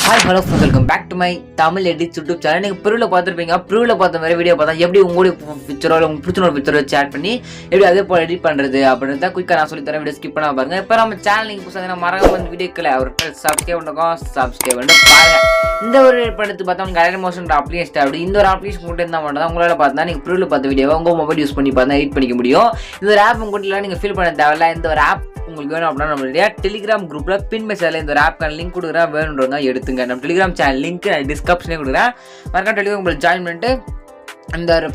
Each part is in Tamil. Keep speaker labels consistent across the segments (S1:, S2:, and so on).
S1: Hi, hello friends, welcome back to my Tamil Edits YouTube channel. நீங்க ப்ரூவ்ல பார்த்திருப்பீங்க. ப்ரூவ்ல பார்த்த மாதிரி வீடியோ பார்த்தா எப்படி உங்களுடைய பிக்சரோ இல்ல உங்களுக்கு பிடிச்ச ஒரு பிக்சரோ சேட் பண்ணி எப்படி அதே போல எடிட் பண்றது அப்படின்றத குயிக்கா நான் சொல்லி தரேன். வீடியோ ஸ்கிப் பண்ணாம பாருங்க. இப்போ நம்ம சேனல் நீங்க புதுசா மறக்காம இந்த வீடியோக்குள்ள ஒரு சப்ஸ்கிரைப் பண்ணி பாருங்க. இந்த ஒரு படத்து பார்த்தா உங்களுக்கு Alight Motion அப்ளிகேஷன் அப்படி இந்த ஒரு அப்ளிகேஷன் மட்டும் இருந்தா மட்டும் தான் உங்களால பார்த்தா நீங்க ப்ரூவ்ல பார்த்த வீடியோவை உங்க மொபைல் யூஸ் பண்ணி பார்த்தா எடிட் பண்ணிக்க முடியும். இந்த ஒரு ஆப் உங்கள்ட்ட நீங்க ஃபீல் பண்ண தேவையில்ல. இந்த ஒரு ஆப் உங்களுக்கு வேணும் அப்படின்னா நம்மளுடைய டெலிகிராம் குரூப்ல பின் மெசேஜ்ல இந்த ஒரு ஆப்க்கான லிங்க் கொடுக்குறேன், வேணுன்றவங்க எடுத்துங்க. நம்ம டெலிகிராம் சேனல் லிங்க் டிஸ்கிரிப்ஷனே கொடுக்குறேன். மறக்காம டெலிகிராம் உங்களுக்கு ஜாயின் பண்ணிட்டு இந்த ஒரு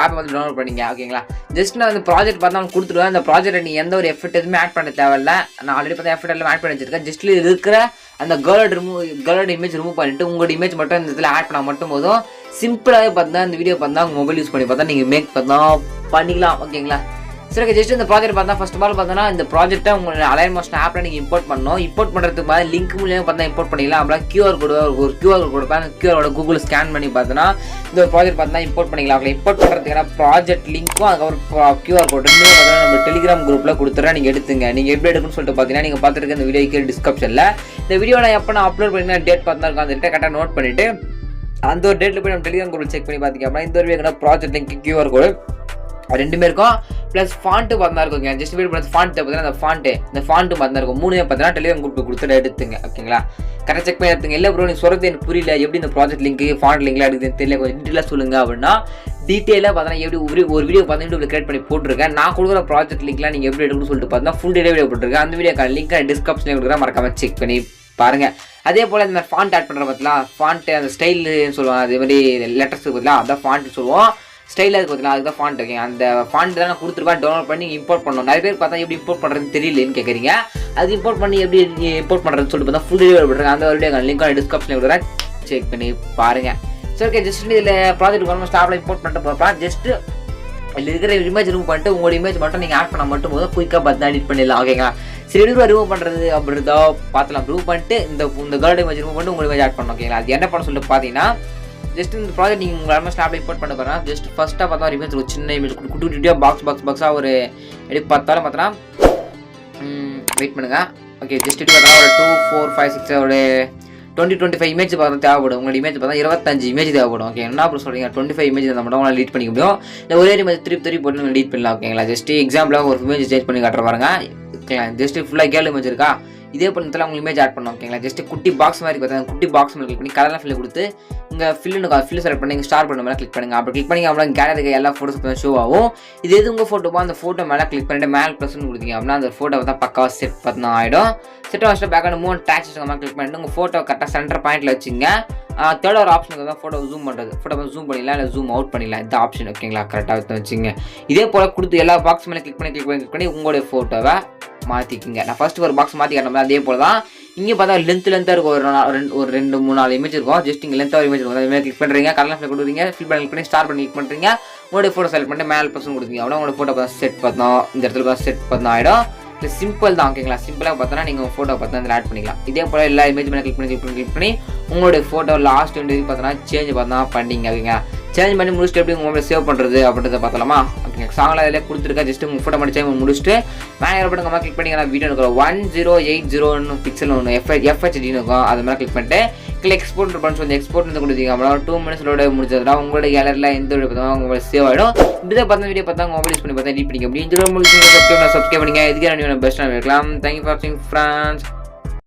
S1: ஆப்பை வந்து டவுன்லோட் பண்ணிங்க. ஓகேங்களா? ஜஸ்ட் நான் இந்த ப்ராஜெக்ட் பார்த்தா அவங்க கொடுத்துருவேன். இந்த ப்ராஜெக்ட் நீ எந்த ஒரு எஃபர்ட் எதுவுமே ஆட் பண்ண தேவையில்ல. நான் ஆல்ரெடி பார்த்தா எஃபர்ட் எல்லாம் ஆட் பண்ணி வச்சிருக்கேன். ஜஸ்ட் இருக்கிற அந்த கேர்ளோட இமேஜ் ரிமூவ் பண்ணிட்டு உங்களோட இமேஜ் மட்டும் இந்த இதில் ஆட் பண்ணால் மட்டும் போதும். சிம்பிளாகவே பார்த்தா இந்த வீடியோ பார்த்தா உங்கள் மொபைல் யூஸ் பண்ணி பார்த்தா நீங்கள் மேக் பார்த்தா பண்ணிக்கலாம். ஓகேங்களா? சரி, ஓகே. ஜஸ்ட் இந்த ப்ராஜெக்ட் பார்த்தா ஃபர்ஸ்ட் ஆஃப் ஆல் பார்த்தோன்னா இந்த ப்ராஜெக்ட்டை உங்களோட Alight Motion ஆப்பில் நீங்கள் இம்போர்ட் பண்ணணும். இம்போர்ட் பண்ணுறதுக்கு மாதிரி லிங்க் மூலியமாக பார்த்தா இம்போர்ட் பண்ணிக்கலாம். அப்புறம் QR கோடு ஒரு QR கோடு கொடுப்பேன். அந்த QR கோட கூகுள் ஸ்கேன் பண்ணி பார்த்தோன்னா இந்த ஒரு ப்ராஜெக்ட் பார்த்தா இம்போர்ட் பண்ணிக்கலாம். அப்புறம் இம்போர்ட் பண்ணுறதுக்கான ப்ராஜெக்ட் லிங்க்கும் அதுக்கப்புறம் QR கோடு ரெண்டுமே பார்த்தீங்கன்னா நம்ம டெலிகிராம் குரூப்பில் கொடுத்துறேன். நீங்கள் எடுத்துங்க. நீங்கள் எப்படி எடுக்குன்னு சொல்லிட்டு பார்த்தீங்கன்னா நீங்கள் பார்த்துருக்க இந்த வீடியோக்கு டிஸ்கிரிப்ஷனில் இந்த வீடியோ நான் எப்போ நான் அப்லோட் பண்ணிங்கன்னா டேட் பார்த்தா இருக்கும். அந்த டேட்டை கரெக்டாக நோட் பண்ணிவிட்டு அந்த ஒரு டேட்டில் போய் நம்ம டெலிகிராம் குரூப் செக் பண்ணி பார்த்திங்க அப்படின்னா இந்த ஒரு வீடியோ ப்ராஜெக்ட் லிங்க் QR கோடு ரெண்டுமே இருக்கும். ப்ளஸ் ஃபாண்ட்டு பார்த்தா இருக்குங்க. ஜஸ்ட் வீடு பார்த்து ஃபாண்ட் பார்த்தீங்கன்னா இந்த ஃபாண்ட்டு பார்த்தா இருக்கும். மூணுமே பார்த்தீங்கன்னா டெலிகிராம் குரூப் கொடுத்துட்டு எடுத்துங்க. ஓகேங்களா? கரெக்டாக செக் பண்ணி எடுத்துங்க. இல்லை ப்ரோ நீங்கள் சொல்கிறது எனக்கு புரியல, எப்படி இந்த ப்ராஜெக்ட் லிங்க் ஃபாண்ட் லிங்க்லாம் எடுக்குதுன்னு தெரியல, கொஞ்சம் டீட்டெயிலாக சொல்லுங்க அப்படின்னா டீட்டெயிலாக பார்த்தீங்கன்னா எப்படி ஒரு வீடியோ பார்த்தீங்கன்னா கிரியேட் பண்ணி போட்டிருக்கேன். நான் கொடுக்குற ப்ராஜெக்ட் லிங்க்லாம் நீங்கள் எப்படி எடுக்கணும்னு சொல்லிட்டு பார்த்தீங்கன்னா ஃபுல் டீட்டெயில் வீடியோ போட்டிருக்கேன். அந்த வீடியோக்கான லிங்க் டிஸ்கிரிப்ஷனில் கொடுக்குறேன். மறக்காம செக் பண்ணி பாருங்க. அதே போல் இந்த மாதிரி ஃபாண்ட் ஆட் பண்ணுற பார்த்தீங்களா, ஃபாண்ட்டு அந்த ஸ்டைல்னு சொல்லுவாங்க. அதே மாதிரி லெட்டர்ஸ் பார்த்தீங்களா, அதான் ஃபாண்ட்டு சொல்லுவோம். ஸ்டைலாக இருக்குது பார்த்தீங்களா, அதுதான் ஃபாண்ட். ஓகேங்க? அந்த ஃபாண்ட் தான் நான் கொடுத்துருப்பேன். டவுன்லோட் பண்ணி இம்போர்ட் பண்ணணும். நிறைய பேர் பார்த்தா எப்படி இம்போர்ட் பண்ணுறதுன்னு தெரியலன்னு கேட்குறீங்க. அது இம்போர்ட் பண்ணி எப்படி இம்போர்ட் பண்ணுறதுன்னு சொல்லிட்டு பார்த்தா ஃபுல் வீடியோ போட்டுருக்கேன். அந்த வீடியோ லிங்க் டிஸ்கிரிப்ஷனில் கொடுக்குறேன். செக் பண்ணி பாருங்கள். சரி, ஓகே. ஜஸ்ட் இதில் ப்ராஜெக்ட் ஆல்மோஸ்ட் ஆப்பில் இம்போர்ட் பண்ணிட்டு பார்ப்பேன். ஜஸ்ட்டு இதில் இருக்கிற இமேஜ் ரிமூவ் பண்ணிட்டு உங்களோட இமேஜ் மட்டும் நீங்கள் ஆட் பண்ண மட்டும் போதும் குயிக்காக பார்த்து எடிட் பண்ணிடலாம். ஓகேங்களா? சரி, எப்படி ரிமூவ் பண்ணுறது அப்படின்றதோ பார்த்துலாம். ரிமூவ் பண்ணிட்டு இந்த கேர்ள் இமேஜ் ரிமூவ் பண்ணிட்டு உங்கள் இமேஜ் ஆட் பண்ணணும். ஓகேங்களா? அது என்ன பண்ண சொல்லிட்டு பார்த்தீங்கன்னா ஜஸ்ட் இந்த ப்ராஜெக்ட் நீங்கள் உங்கள் ஆல்மோஸ்ட் ஆப்பில் இம்போர்ட் பண்ண போகிறேன். ஜஸ்ட் ஃபஸ்ட்டாக பார்த்தா ஒரு இமேஜ் ஒரு சின்ன இமேஜ் குட்டி குட்டியாக பாக்ஸாக ஒரு எப்படி பார்த்தாலும் பார்த்தோன்னா வெயிட் பண்ணுங்கள். ஓகே, ஜஸ்ட் இப்படி பார்த்தா ஒரு 2, 4, 5, 6 ஒரு 20-25 இமேஜ் பார்த்தா தேவைப்படும். உங்களோட இமேஜ் பார்த்தா 25 இமேஜ் தேவைப்படும். ஓகே, என்ன அப்புறம் சொல்கிறீங்க? 25 இமேஜ் இருந்தால் மட்டும் உங்களால் எடிட் பண்ணிக்க முடியும். இல்லை ஒரே இமேஜ் திருப்பி போட்டு நீங்கள் எடிட் பண்ணலாம். ஓகேங்களா? ஜஸ்ட் எக்ஸாம்பிளாக ஒரு இமேஜ் சேஞ்ச் பண்ணி காட்டுற பாருங்க. ஓகேங்களா? ஜஸ்ட் ஃபுல்லாக கேர்ள் இமேஜ் இருக்கா, இதே பண்ணத்தில் அவங்க இமேஜ் ஆட் பண்ணோம். ஓகேங்களா? ஜஸ்ட் குட்டி பாக்ஸ் மாதிரி பார்த்தா குட்டி பாக்ஸ் மாதிரி கிளிக் பண்ணி கலர்லாம் ஃபில் கொடுத்து இங்கே ஃபில் செலக்ட் பண்ணி ஸ்டார் பண்ண மேலே கிளிக் பண்ணுங்கள். அப்படி கிளிக் பண்ணி அப்படின்னா கேலரிக்கு எல்லா ஃபோட்டோஸ் ஷோ ஆகும். இது எது உங்கள் ஃபோட்டோவோ அந்த ஃபோட்டோ மேலே கிளிக் பண்ணிட்டு மேலே ப்ளஸ்ன்னு கொடுத்தீங்க அப்படின்னா அந்த ஃபோட்டோ பார்த்தா பக்காவாக செட் பார்த்தா ஆகிடும். செட் ஆகிட்டு பேக்கான 3 டேக்ஸ் கிளிக் பண்ணிட்டு உங்கள் ஃபோட்டோ கரெக்டாக சென்டர் பாயிண்ட்டில் வச்சுங்க. தேர்ட் ஒரு ஆப்ஷன் தான் ஃபோட்டோ ஜூம் பண்ணுறது. ஃபோட்டோ வந்து ஜூம் பண்ணிடலாம், இல்லை ஜூம் அவுட் பண்ணிடலாம். இந்த ஆப்ஷன். ஓகேங்களா? கரெக்டாக வச்சுங்க. இதே போல் கொடுத்து எல்லா பாக்ஸ் மேலே கிளிக் பண்ணி உங்களுடைய ஃபோட்டோவை மாற்றிக்குங்க. நான் ஃபஸ்ட்டு ஒரு பாக்ஸ் மாற்றி காட்டினோம். அதே போல் தான் இங்கே பார்த்தா லென்த்தாக இருக்கும். ஒரு 2-3-4 இமேஜ் இருக்கும். ஜஸ்ட் இங்கே லென்த்தாக இமேஜ் இருக்கும். அதுமாதிரி கிளிக் பண்ணுறீங்க, கலர் ஃபில் கொடுக்குறீங்க, ஃபில் பண்ணி கிளிக் பண்ணி ஸ்டார் பண்ணி கிளிக் பண்ணுறீங்க. உங்களுடைய ஃபோட்டோ செலக்ட் பண்ணி மேல் பர்சன் கொடுத்தீங்க அப்படின்னா உங்களோட ஃபோட்டோ பார்த்தா செட் பார்த்தோம். இந்த இடத்துல பார்த்தா செட் பார்த்தா ஆகிடும். இது சிம்பிள் தான். ஓகேங்களா? சிம்பிளாக பார்த்தோன்னா நீங்கள் உங்கள் ஃபோட்டோ பார்த்தா அதில் ஆட் பண்ணிக்கலாம். இதே போல் எல்லா இமேஜ் மேலே கிளிக் பண்ணி உங்களுடைய ஃபோட்டோ லாஸ்ட் பார்த்தோன்னா சேஞ்ச் பார்த்தா பண்ணிங்க. ஓகேங்களா? சேஞ்ச் பண்ணி முடிச்சுட்டு எப்படி உங்கள் மொபைல் சேவ் பண்ணுறது அப்படின்றத பார்த்தலாமா? ஓகே, சாங்கில் அதில் கொடுத்துருக்கேன். ஜஸ்ட் உங்கள் ஃபோட்டோ மட்டும் சேஞ்ச் முடிச்சுட்டு மேலே ஏற்படுங்க கிளிக் பண்ணி நான் வீடியோ இருக்கும் 1080 பிக்சல் ஒன்று FHDன்னு இருக்கும். அது மாதிரி கிளிக் பண்ணிட்டு எக்ஸ்போர்ட் பண்ணி சொல்லி எக்ஸ்போர்ட் வந்து கொடுத்தீங்க அப்படின்னா 2 மினிட்ஸோட முடிச்சதுனா உங்களோட கேலரியில் எந்த வீடியோ பார்த்தா உங்கள் சேவ் ஆகிடும். இப்படி பார்த்தா வீடியோ பார்த்தா மொபைல் யூஸ் பண்ணி பார்த்தா எடிட் பண்ணிக்க முடியும். சப்ஸ்கிரைப் பண்ணுங்க. இதுக்கே பெஸ்ட்டாக இருக்கலாம். தேங்க்யூ ஃபார் வாட்சிங் ஃப்ரெண்ட்ஸ்.